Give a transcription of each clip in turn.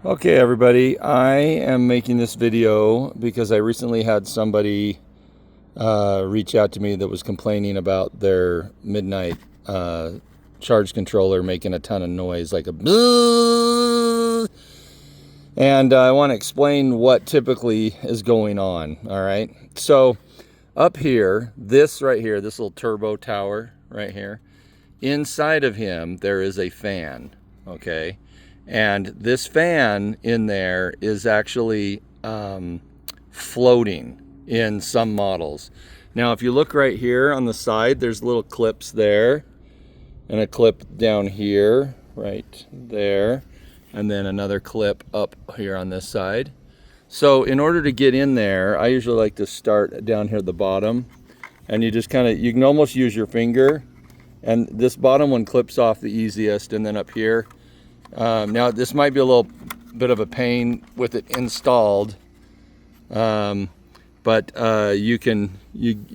Okay, everybody, I am making this video because I recently had somebody reach out to me that was complaining about their MidNite charge controller making a ton of noise, like a bzzz. And I want to explain what typically is going on. All right, so up here, this right here, this little turbo tower right here, inside of him there is a fan. Okay, and this fan in there is actually floating in some models. Now if you look right here on the side, there's little clips there and a clip down here right there, and then another clip up here on this side. So in order to get in there, I usually like to start down here at the bottom, and you just kind of, you can almost use your finger, and this bottom one clips off the easiest. And then up here, now this might be a little bit of a pain with it installed, but you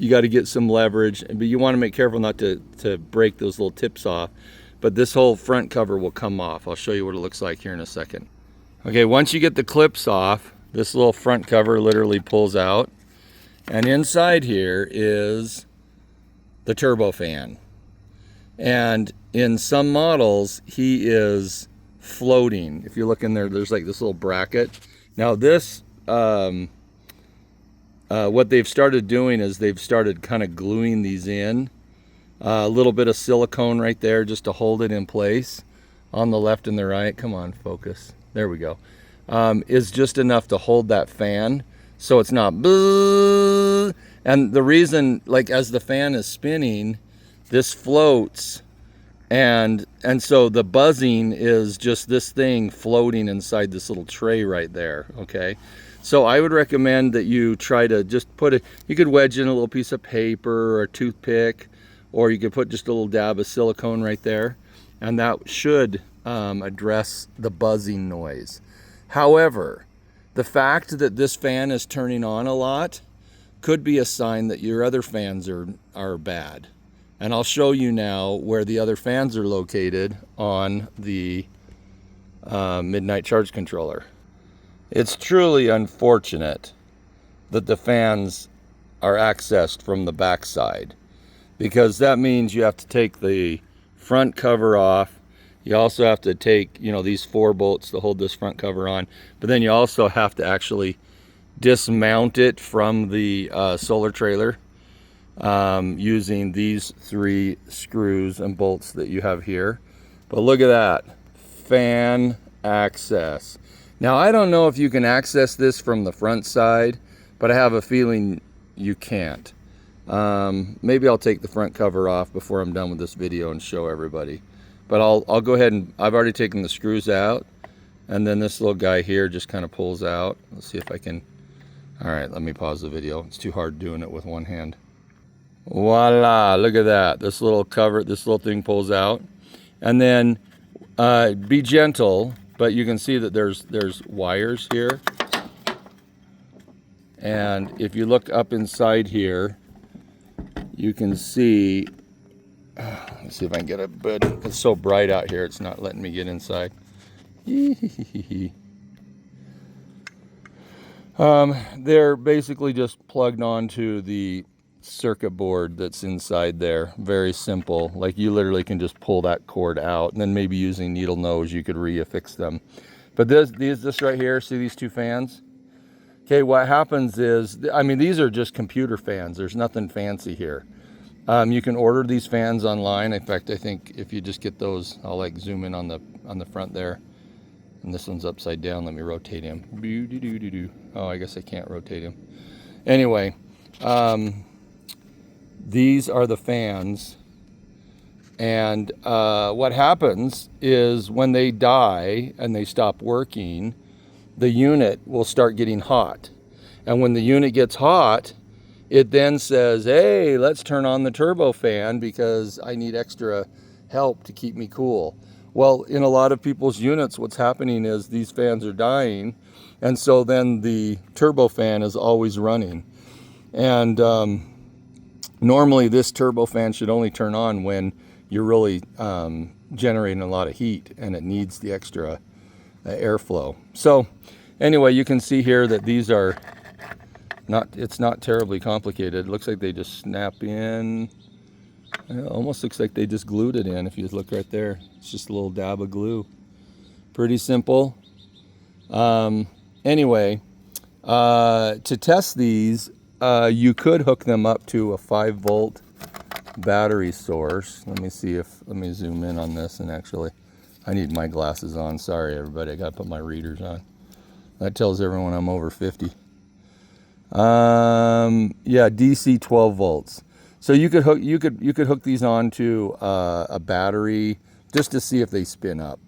got to get some leverage, but you want to make careful not to break those little tips off. But this whole front cover will come off. I'll show you what it looks like here in a second. Okay, once you get the clips off, this little front cover literally pulls out, and inside here is the turbo fan. And in some models, he is floating. If you look in there, there's like this little bracket. Now this, what they've started doing is they've started kind of gluing these in. A little bit of silicone right there just to hold it in place on the left and the right. Come on, focus. There we go. Is just enough to hold that fan so it's not bzzz. And the reason, like as the fan is spinning, this floats, and so the buzzing is just this thing floating inside this little tray right there. Okay, so I would recommend that you try to just put it, you could wedge in a little piece of paper or a toothpick, or you could put just a little dab of silicone right there, and that should address the buzzing noise. However, the fact that this fan is turning on a lot could be a sign that your other fans are bad. And I'll show you now where the other fans are located on the MidNite charge controller. It's truly unfortunate that the fans are accessed from the back side, because that means you have to take the front cover off. You also have to take, these 4 bolts to hold this front cover on, but then you also have to actually dismount it from the solar trailer using these 3 screws and bolts that you have here. But look at that, fan access. Now I don't know if you can access this from the front side, but I have a feeling you can't. Maybe I'll take the front cover off before I'm done with this video and show everybody. But I'll go ahead and, I've already taken the screws out, and then this little guy here just kind of pulls out. Let's see if I can. All right, let me pause the video. It's too hard doing it with one hand. Voila, look at that. This little cover, this little thing pulls out. And then be gentle, but you can see that there's wires here. And if you look up inside here, you can see, let's see if I can get a bit. It's so bright out here, it's not letting me get inside. They're basically just plugged onto the circuit board that's inside there. Very simple. Like you literally can just pull that cord out, and then maybe using needle nose you could reaffix them. But this right here, see these 2 fans? Okay, what happens is, I mean, these are just computer fans. There's nothing fancy here. You can order these fans online. In fact, I think if you just get those, I'll like zoom in on the front there. And this one's upside down. Let me rotate him. Oh, I guess I can't rotate him. Anyway, these are the fans. And what happens is when they die and they stop working, the unit will start getting hot. And when the unit gets hot, it then says, hey, let's turn on the turbo fan because I need extra help to keep me cool. Well, in a lot of people's units, what's happening is these fans are dying, and so then the turbo fan is always running. And normally this turbo fan should only turn on when you're really generating a lot of heat and it needs the extra airflow. So anyway, you can see here that these are not, it's not terribly complicated. It looks like they just snap in. It almost looks like they just glued it in. If you look right there, it's just a little dab of glue. Pretty simple. Anyway, to test these, you could hook them up to a 5-volt battery source. Let me zoom in on this, and actually, I need my glasses on. Sorry, everybody, I got to put my readers on. That tells everyone I'm over 50. Yeah, DC 12 volts. So you could hook these onto a battery just to see if they spin up.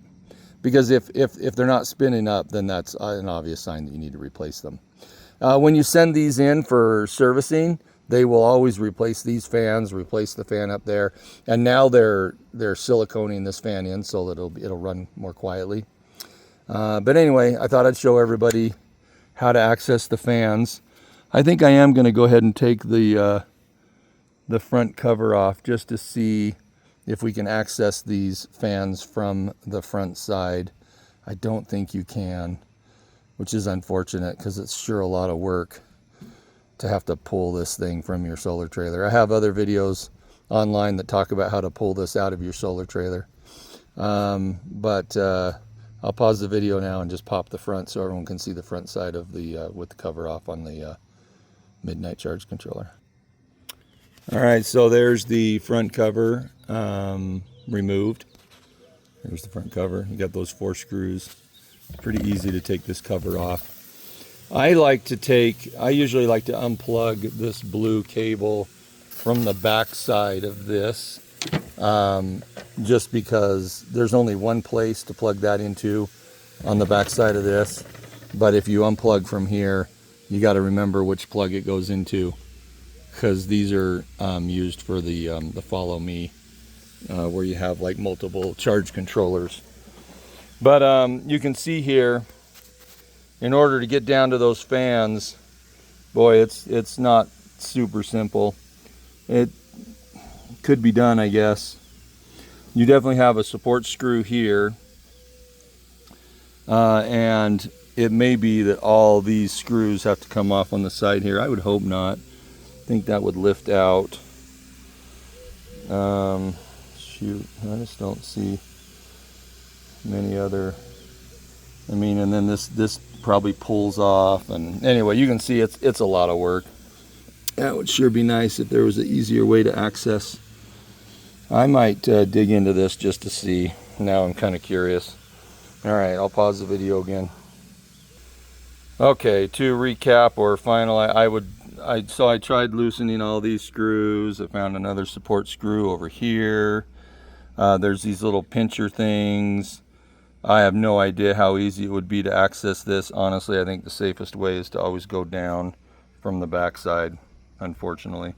Because if they're not spinning up, then that's an obvious sign that you need to replace them. When you send these in for servicing, they will always replace these fans, replace the fan up there, and now they're siliconing this fan in so that it'll run more quietly. But anyway, I thought I'd show everybody how to access the fans. I think I am going to go ahead and take the front cover off just to see if we can access these fans from the front side. I don't think you can, which is unfortunate because it's sure a lot of work to have to pull this thing from your solar trailer. I have other videos online that talk about how to pull this out of your solar trailer. But I'll pause the video now and just pop the front so everyone can see the front side of the with the cover off on the MidNite charge controller. All right, so there's the front cover removed. There's the front cover. You got those 4 screws. Pretty easy to take this cover off. I usually like to unplug this blue cable from the back side of this, just because there's only one place to plug that into on the back side of this. But if you unplug from here, you got to remember which plug it goes into, because these are used for the follow me, where you have like multiple charge controllers. But you can see here, in order to get down to those fans, boy, it's not super simple. It could be done, I guess. You definitely have a support screw here, and it may be that all these screws have to come off on the side here. I would hope not. I think that would lift out. Shoot, I just don't see many other. I mean, and then this probably pulls off, and anyway, you can see it's a lot of work. That would sure be nice if there was an easier way to access. I might dig into this just to see. Now I'm kind of curious. All right, I'll pause the video again. Okay, to recap or final, so I tried loosening all these screws. I found another support screw over here. There's these little pincher things. I have no idea how easy it would be to access this. Honestly, I think the safest way is to always go down from the back side, unfortunately.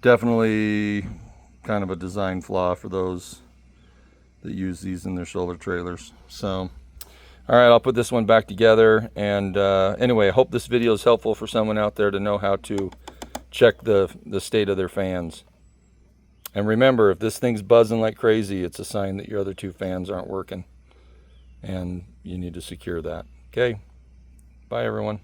Definitely kind of a design flaw for those that use these in their solar trailers. So, all right, I'll put this one back together. And anyway, I hope this video is helpful for someone out there to know how to check the state of their fans. And remember, if this thing's buzzing like crazy, it's a sign that your other 2 fans aren't working. And you need to secure that. Okay? Bye, everyone.